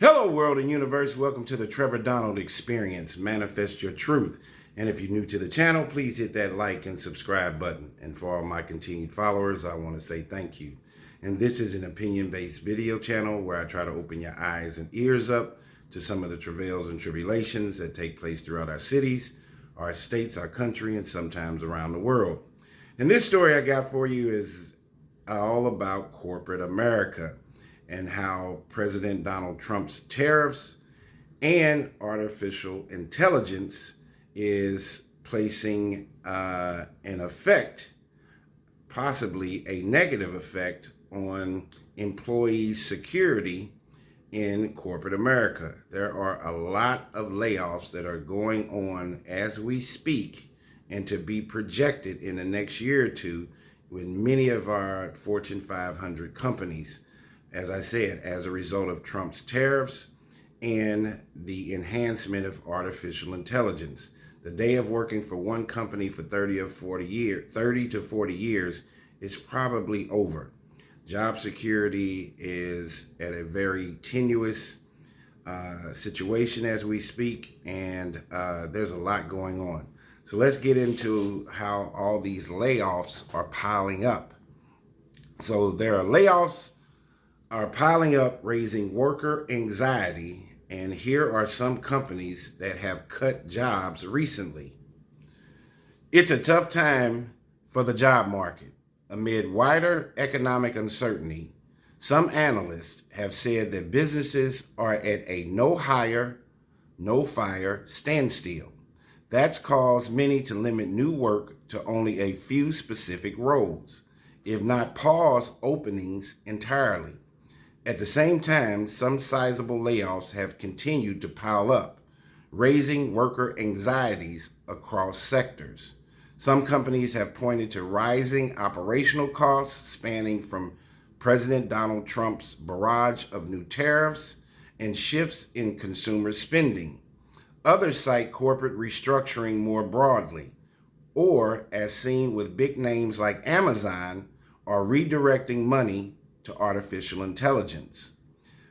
Hello, world and universe. Welcome to the Trevor Donald Experience. Manifest your truth. And if you're new to the channel, please hit that like and subscribe button. And for all my continued followers, I want to say thank you. And this is an opinion-based video channel where I try to open your eyes and ears up to some of the travails and tribulations that take place throughout our cities, our states, our country, and sometimes around the world. And this story I got for you is all about corporate America and how President Donald Trump's tariffs and artificial intelligence is placing an effect, possibly a negative effect, on employee security in corporate America. There are a lot of layoffs that are going on as we speak and to be projected in the next year or two with many of our Fortune 500 companies, as I said, as a result of Trump's tariffs and the enhancement of artificial intelligence. The day of working for one company for 30 to 40 years is probably over. Job security is at a very tenuous situation as we speak, and there's a lot going on. So let's get into how all these layoffs are piling up. So there are layoffs are piling up, raising worker anxiety, and here are some companies that have cut jobs recently. It's a tough time for the job market. Amid wider economic uncertainty, some analysts have said that businesses are at a no hire, no fire standstill. That's caused many to limit new work to only a few specific roles, if not pause openings entirely. At the same time, some sizable layoffs have continued to pile up, raising worker anxieties across sectors. Some companies have pointed to rising operational costs spanning from President Donald Trump's barrage of new tariffs and shifts in consumer spending. Others cite corporate restructuring more broadly, or, as seen with big names like Amazon, are redirecting money to artificial intelligence.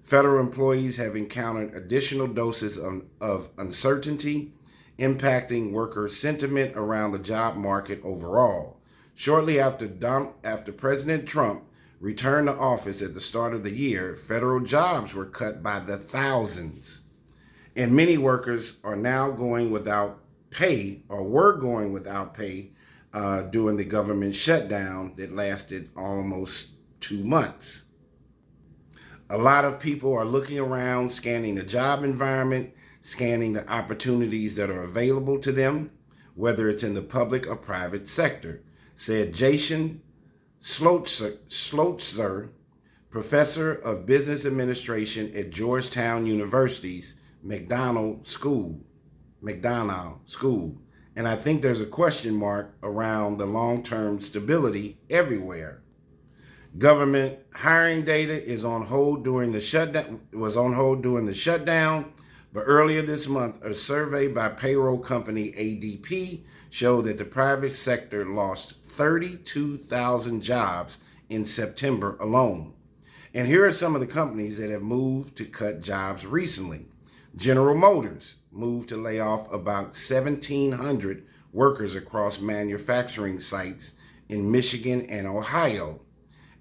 Federal employees have encountered additional doses of uncertainty, impacting worker sentiment around the job market overall. Shortly after President Trump returned to office at the start of the year, federal jobs were cut by the thousands. And many workers are now going without pay, or were going without pay, during the government shutdown that lasted almost 2 months. A lot of people are looking around, scanning the job environment, scanning the opportunities that are available to them, whether it's in the public or private sector, said Jason Slotzer, professor of business administration at Georgetown University's McDonald School. And I think there's a question mark around the long-term stability everywhere. Government hiring data is on hold during the shutdown, but earlier this month, a survey by payroll company ADP showed that the private sector lost 32,000 jobs in September alone. And here are some of the companies that have moved to cut jobs recently. General Motors moved to lay off about 1,700 workers across manufacturing sites in Michigan and Ohio,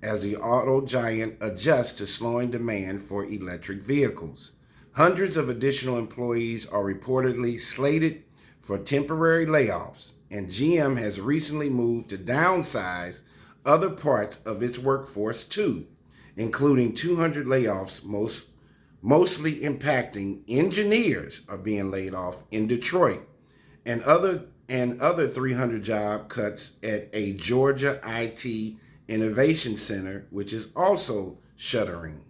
as the auto giant adjusts to slowing demand for electric vehicles. Hundreds of additional employees are reportedly slated for temporary layoffs, and GM has recently moved to downsize other parts of its workforce too, including 200 layoffs, mostly impacting engineers are being laid off in Detroit, and other 300 job cuts at a Georgia IT Innovation Center, which is also shuttering.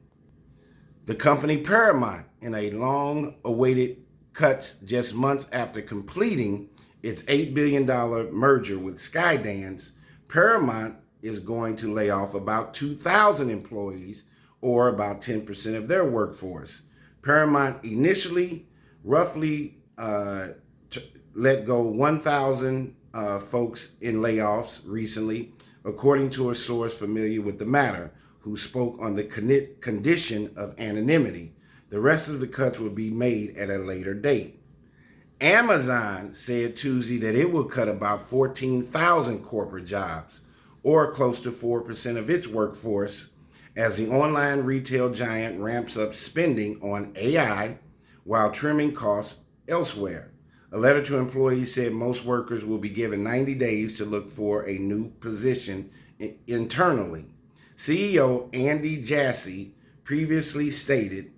The company Paramount, in a long-awaited cuts just months after completing its $8 billion merger with Skydance, Paramount is going to lay off about 2,000 employees, or about 10% of their workforce. Paramount initially roughly let go 1,000 folks in layoffs recently, according to a source familiar with the matter, who spoke on the condition of anonymity. The rest of the cuts will be made at a later date. Amazon said Tuesday that it will cut about 14,000 corporate jobs, or close to 4% of its workforce, as the online retail giant ramps up spending on AI while trimming costs elsewhere. A letter to employees said most workers will be given 90 days to look for a new position internally. CEO Andy Jassy previously stated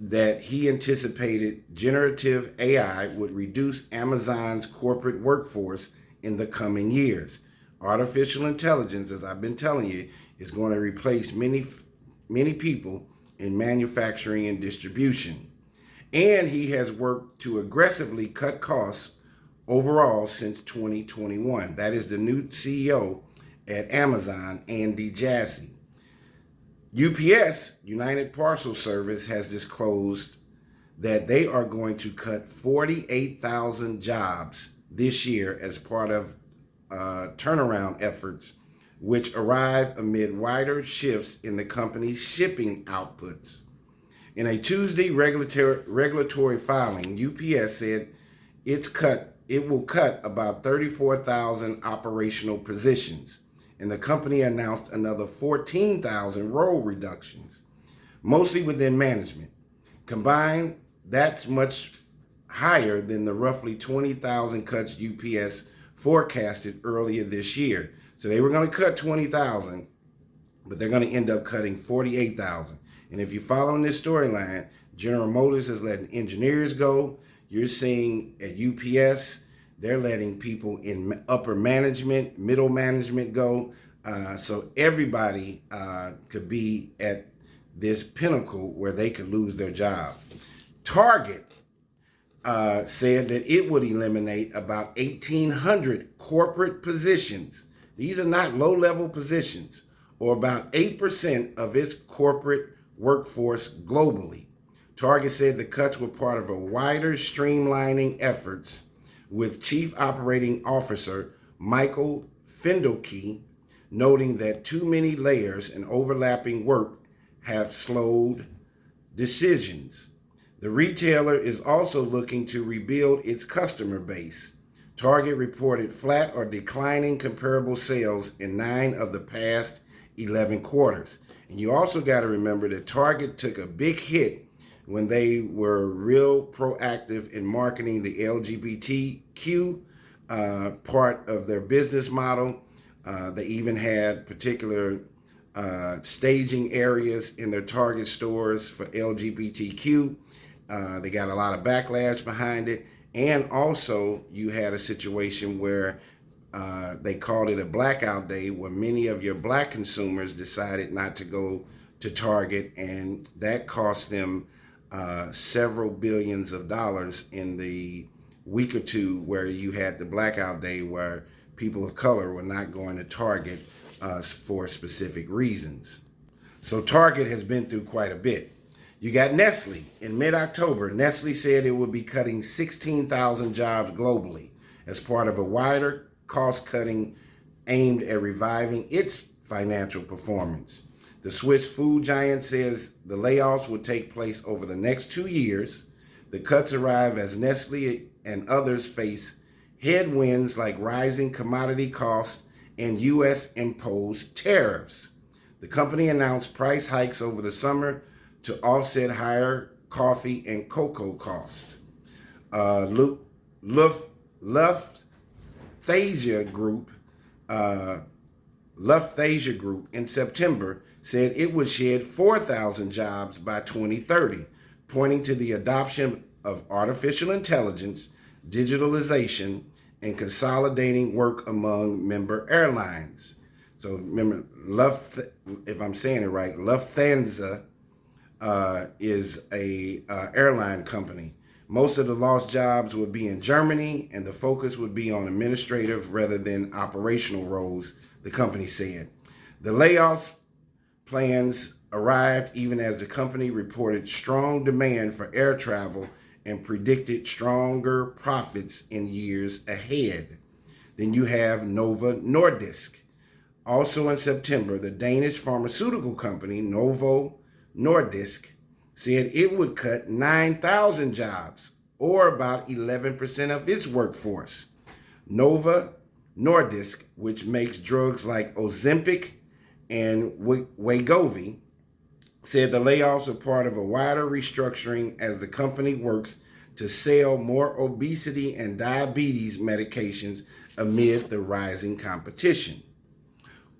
that he anticipated generative AI would reduce Amazon's corporate workforce in the coming years. Artificial intelligence, as I've been telling you, is going to replace many people in manufacturing and distribution. And he has worked to aggressively cut costs overall since 2021. That is the new CEO at Amazon, Andy Jassy. UPS, United Parcel Service, has disclosed that they are going to cut 48,000 jobs this year as part of turnaround efforts, which arrive amid wider shifts in the company's shipping outputs. In a Tuesday regulatory filing, UPS said it will cut about 34,000 operational positions, and the company announced another 14,000 role reductions, mostly within management. Combined, that's much higher than the roughly 20,000 cuts UPS forecasted earlier this year. So they were going to cut 20,000, but they're going to end up cutting 48,000. And if you're following this storyline, General Motors is letting engineers go. You're seeing at UPS, they're letting people in upper management, middle management go. So everybody could be at this pinnacle where they could lose their job. Target said that it would eliminate about 1,800 corporate positions. These are not low-level positions, or about 8% of its corporate workforce globally. Target said the cuts were part of a wider streamlining efforts, with Chief Operating Officer Michael Findelkey noting that too many layers and overlapping work have slowed decisions. The retailer is also looking to rebuild its customer base. Target reported flat or declining comparable sales in 9 of the past 11 quarters. And you also got to remember that Target took a big hit when they were real proactive in marketing the LGBTQ part of their business model. They even had particular staging areas in their Target stores for LGBTQ. They got a lot of backlash behind it. And also you had a situation where they called it a blackout day, where many of your black consumers decided not to go to Target, and that cost them several billions of dollars in the week or two where you had the blackout day, where people of color were not going to Target for specific reasons. So Target has been through quite a bit. You got Nestle. In mid-October, Nestle said it would be cutting 16,000 jobs globally as part of a wider cost-cutting aimed at reviving its financial performance. The Swiss food giant says the layoffs will take place over the next 2 years. The cuts arrive as Nestle and others face headwinds like rising commodity costs and U.S. imposed tariffs. The company announced price hikes over the summer to offset higher coffee and cocoa costs. Lufthansa Group in September said it would shed 4,000 jobs by 2030, pointing to the adoption of artificial intelligence, digitalization, and consolidating work among member airlines. So remember, if I'm saying it right, Lufthansa is a airline company. Most of the lost jobs would be in Germany, and the focus would be on administrative rather than operational roles, the company said. The layoffs plans arrived even as the company reported strong demand for air travel and predicted stronger profits in years ahead. Then you have Novo Nordisk. Also in September, the Danish pharmaceutical company Novo Nordisk said it would cut 9,000 jobs, or about 11% of its workforce. Nova Nordisk, which makes drugs like Ozempic and Wegovy, said the layoffs are part of a wider restructuring as the company works to sell more obesity and diabetes medications amid the rising competition.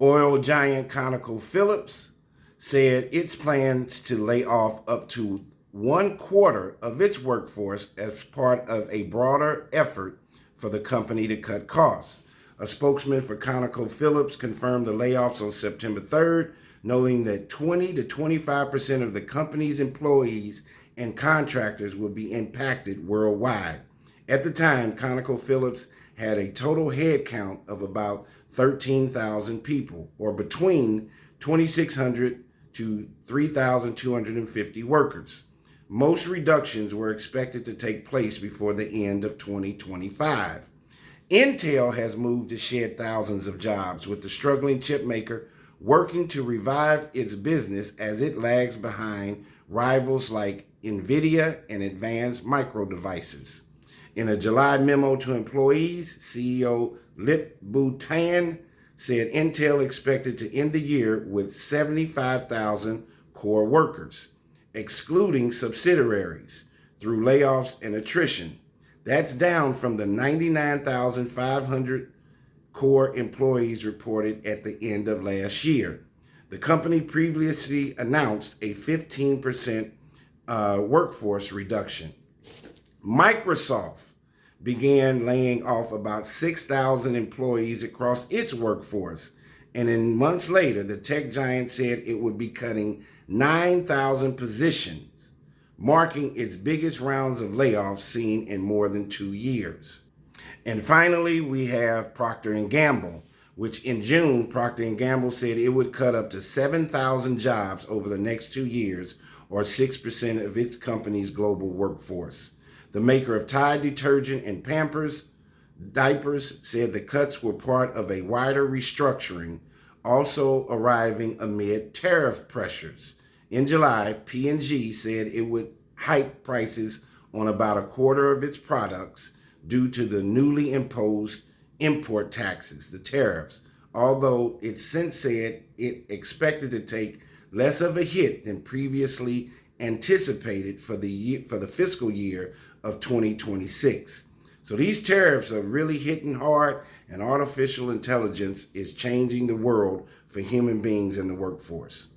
Oil giant ConocoPhillips said its plans to lay off up to 1/4 of its workforce as part of a broader effort for the company to cut costs. A spokesman for ConocoPhillips confirmed the layoffs on September 3rd, noting that 20 to 25% of the company's employees and contractors will be impacted worldwide. At the time, ConocoPhillips had a total headcount of about 13,000 people, or between 2,600 to 3,250 workers. Most reductions were expected to take place before the end of 2025. Intel has moved to shed thousands of jobs, with the struggling chip maker working to revive its business as it lags behind rivals like NVIDIA and Advanced Micro Devices. In a July memo to employees, CEO Lip-Bu Tan said Intel expected to end the year with 75,000 core workers, excluding subsidiaries, through layoffs and attrition. That's down from the 99,500 core employees reported at the end of last year. The company previously announced a 15% workforce reduction. Microsoft began laying off about 6,000 employees across its workforce, and in months later, the tech giant said it would be cutting 9,000 positions, marking its biggest rounds of layoffs seen in more than 2 years. And finally, we have Procter & Gamble, which in June, Procter & Gamble said it would cut up to 7,000 jobs over the next 2 years, or 6% of its company's global workforce. The maker of Tide detergent and Pampers diapers said the cuts were part of a wider restructuring, also arriving amid tariff pressures. In July, P&G said it would hike prices on about 1/4 of its products due to the newly imposed import taxes, the tariffs, although it since said it expected to take less of a hit than previously anticipated for the fiscal year of 2026. So these tariffs are really hitting hard, and artificial intelligence is changing the world for human beings in the workforce.